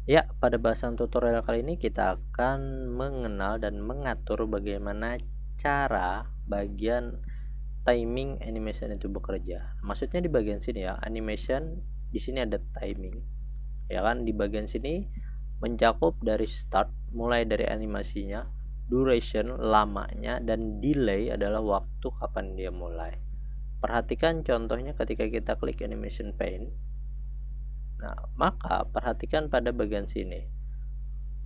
Ya, pada bahasan tutorial kali ini kita akan mengenal dan mengatur bagaimana cara bagian timing animation itu bekerja. Maksudnya di bagian sini ya, animation di sini ada timing. Ya kan, di bagian sini mencakup dari start mulai dari animasinya, duration lamanya, dan delay adalah waktu kapan dia mulai. Perhatikan contohnya ketika kita klik animation paint. Nah, maka perhatikan pada bagian sini.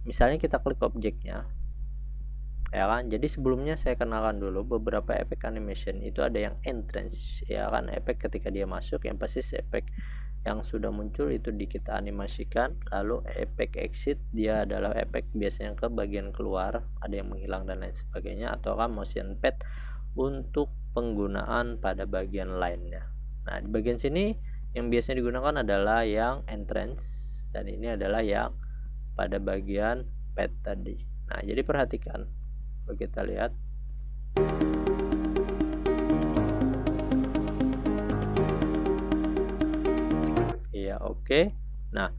Misalnya kita klik objeknya, ya kan. Jadi sebelumnya saya kenalkan dulu beberapa efek animation. Itu ada yang entrance, ya kan, efek ketika dia masuk, yang pasti efek yang sudah muncul itu kita animasikan. Lalu efek exit, dia adalah efek biasanya ke bagian keluar, ada yang menghilang dan lain sebagainya, atau kan motion pad untuk penggunaan pada bagian lainnya. Nah, di bagian sini yang biasanya digunakan adalah yang entrance, dan ini adalah yang pada bagian pad tadi. Nah, jadi perhatikan, kalau kita lihat, iya, oke. Nah,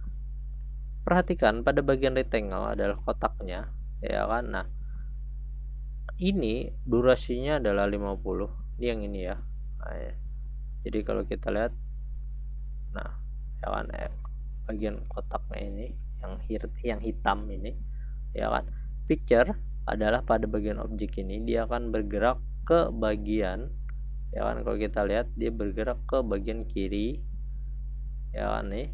perhatikan pada bagian rectangle adalah kotaknya, ya kan. Nah, ini durasinya adalah 50. Ini yang ini ya. Nah, ya. Jadi kalau kita lihat, nah, ya kan, bagian kotaknya ini yang hitam ini, ya kan. Picture adalah pada bagian objek ini dia akan bergerak ke bagian, ya kan, kalau kita lihat dia bergerak ke bagian kiri, ya kan nih,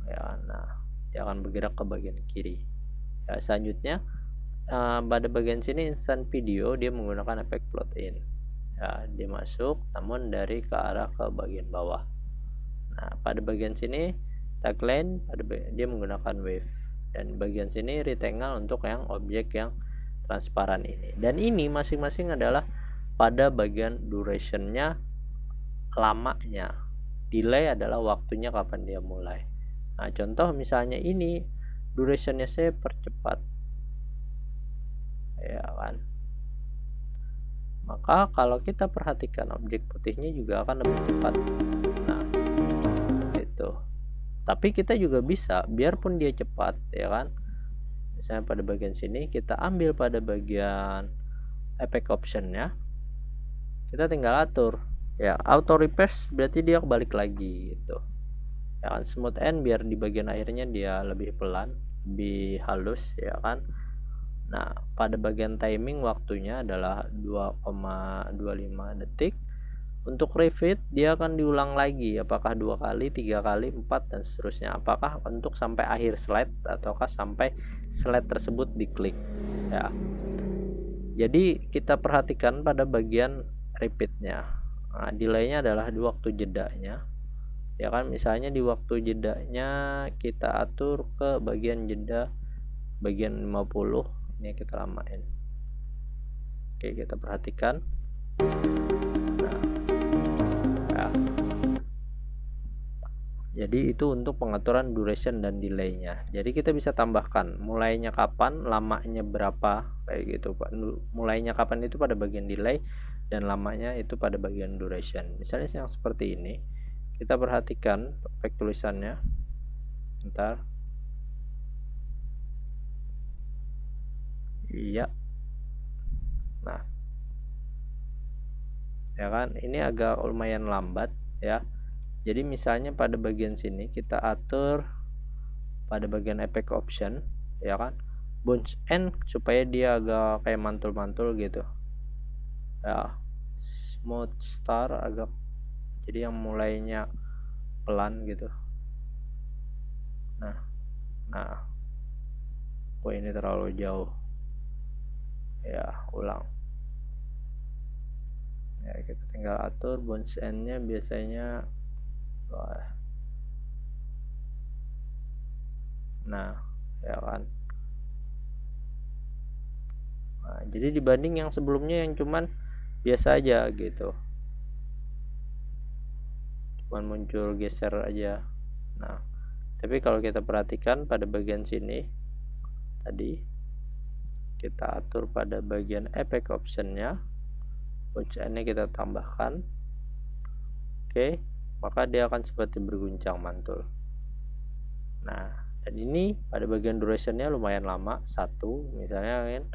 ya kan. Nah, dia akan bergerak ke bagian kiri. Ya, selanjutnya pada bagian sini instant video dia menggunakan efek float in. Ya, dia masuk namun dari ke arah ke bagian bawah. Nah, pada bagian sini tagline dia menggunakan wave, dan bagian sini rectangle untuk yang objek yang transparan ini. Dan ini masing-masing adalah pada bagian durationnya, lamanya. Delay adalah waktunya kapan dia mulai. Nah, contoh misalnya ini durationnya saya percepat, ya kan. Maka kalau kita perhatikan objek putihnya juga akan lebih cepat. Nah, itu. Tapi kita juga bisa, biarpun dia cepat, ya kan. Misalnya pada bagian sini kita ambil pada bagian efek optionnya, kita tinggal atur. Ya, auto reverse berarti dia balik lagi gitu. Ya kan, smooth end biar di bagian akhirnya dia lebih pelan, lebih halus, ya kan. Nah, pada bagian timing waktunya adalah 2,25 detik. Untuk repeat dia akan diulang lagi, apakah 2 kali, 3 kali, 4 dan seterusnya. Apakah untuk sampai akhir slide ataukah sampai slide tersebut diklik. Ya. Jadi kita perhatikan pada bagian repeatnya. Nah, delaynya adalah di waktu jedanya. Ya kan, misalnya di waktu jedanya kita atur ke bagian jeda bagian 50, ini kita lamain. Oke, kita perhatikan. Nah, ya. Jadi itu untuk pengaturan duration dan delaynya. Jadi kita bisa tambahkan mulainya kapan, lamanya berapa, kayak gitu Pak. Mulainya kapan itu pada bagian delay, dan lamanya itu pada bagian duration. Misalnya yang seperti ini, kita perhatikan efek tulisannya. Bentar. Iya. Nah, ya kan, ini agak lumayan lambat ya. Jadi misalnya pada bagian sini kita atur pada bagian efek option, ya kan, bounce end supaya dia agak kayak mantul-mantul gitu ya. Smooth start agak, jadi yang mulainya pelan gitu. Nah, oh ini terlalu jauh ya, ulang ya. Kita tinggal atur bounce endnya biasanya. Nah, ya kan. Nah, jadi dibanding yang sebelumnya yang cuman biasa aja gitu, cuman muncul geser aja. Nah, tapi kalau kita perhatikan pada bagian sini tadi, kita atur pada bagian efek optionnya, puncannya kita tambahkan. Oke, maka dia akan seperti berguncang mantul. Nah, Dan ini pada bagian durationnya lumayan lama, satu misalnya kan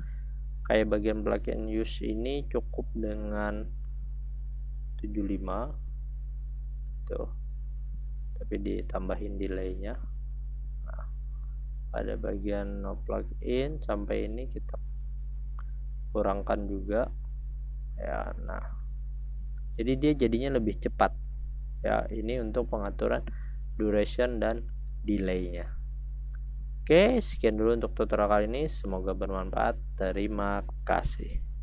kayak bagian plug and use ini cukup dengan 75 tuh, tapi ditambahin delaynya. Nah, pada bagian no plug in sampai ini kita kurangkan juga ya. Nah, jadi dia jadinya lebih cepat ya. Ini untuk pengaturan duration dan delaynya. Oke, sekian dulu untuk tutorial kali ini, semoga bermanfaat. Terima kasih.